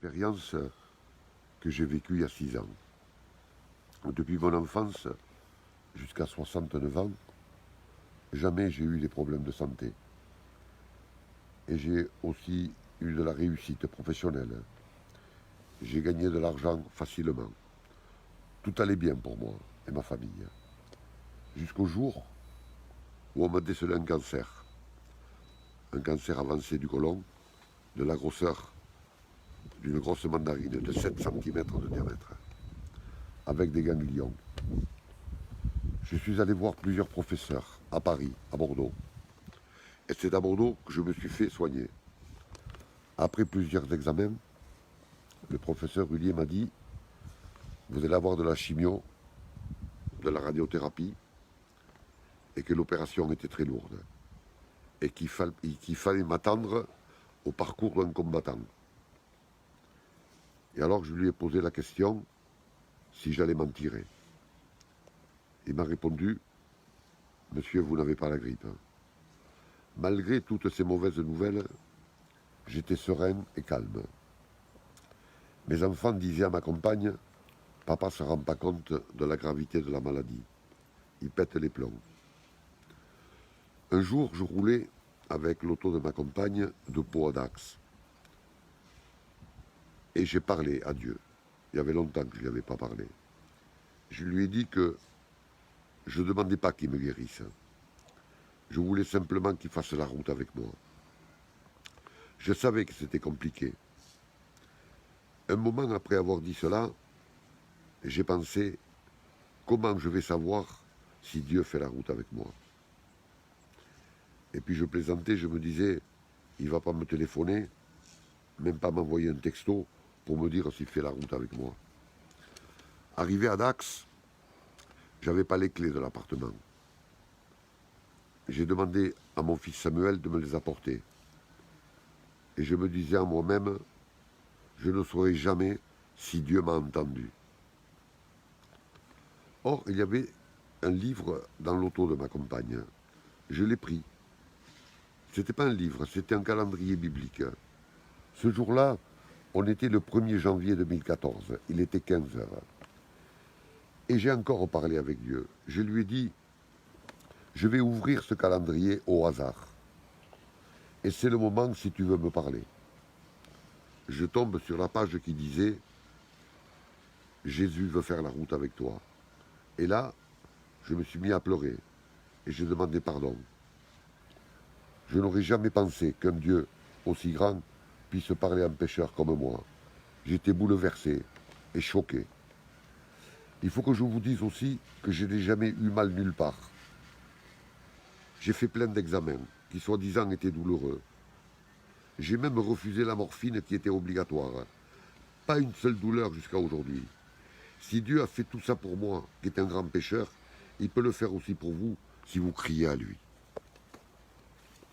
expérience que j'ai vécue il y a 6 ans. Depuis mon enfance jusqu'à 69 ans, jamais j'ai eu des problèmes de santé. Et j'ai aussi eu de la réussite professionnelle. J'ai gagné de l'argent facilement. Tout allait bien pour moi et ma famille. Jusqu'au jour où on m'a décelé un cancer. Un cancer avancé du côlon, de la grosseur d'une grosse mandarine de 7 cm de diamètre, avec des ganglions. Je suis allé voir plusieurs professeurs à Paris, à Bordeaux. Et c'est à Bordeaux que je me suis fait soigner. Après plusieurs examens, le professeur Hullier m'a dit « Vous allez avoir de la chimio, de la radiothérapie, et que l'opération était très lourde, et qu'il fallait m'attendre au parcours d'un combattant. » Et alors je lui ai posé la question si j'allais m'en tirer. Il m'a répondu « Monsieur, vous n'avez pas la grippe. » Malgré toutes ces mauvaises nouvelles, j'étais serein et calme. Mes enfants disaient à ma compagne « Papa ne se rend pas compte de la gravité de la maladie. Il pète les plombs. » Un jour, je roulais avec l'auto de ma compagne de Pau à Dax. Et j'ai parlé à Dieu. Il y avait longtemps que je ne lui avais pas parlé. Je lui ai dit que je ne demandais pas qu'il me guérisse. Je voulais simplement qu'il fasse la route avec moi. Je savais que c'était compliqué. Un moment après avoir dit cela, j'ai pensé comment je vais savoir si Dieu fait la route avec moi. Et puis je plaisantais, je me disais, il ne va pas me téléphoner, même pas m'envoyer un texto pour me dire s'il fait la route avec moi. Arrivé à Dax, j'avais pas les clés de l'appartement. J'ai demandé à mon fils Samuel de me les apporter. Et je me disais à moi-même, je ne saurais jamais si Dieu m'a entendu. Or, il y avait un livre dans l'auto de ma compagne. Je l'ai pris. C'était pas un livre, c'était un calendrier biblique. Ce jour-là, on était le 1er janvier 2014. Il était 15 heures. Et j'ai encore parlé avec Dieu. Je lui ai dit, je vais ouvrir ce calendrier au hasard. Et c'est le moment si tu veux me parler. Je tombe sur la page qui disait « Jésus veut faire la route avec toi ». Et là, je me suis mis à pleurer et je demandais pardon. Je n'aurais jamais pensé qu'un Dieu aussi grand puisse parler à un pécheur comme moi. J'étais bouleversé et choqué. Il faut que je vous dise aussi que je n'ai jamais eu mal nulle part. J'ai fait plein d'examens qui soi-disant étaient douloureux. J'ai même refusé la morphine qui était obligatoire. Pas une seule douleur jusqu'à aujourd'hui. Si Dieu a fait tout ça pour moi, qui est un grand pécheur, il peut le faire aussi pour vous si vous criez à lui.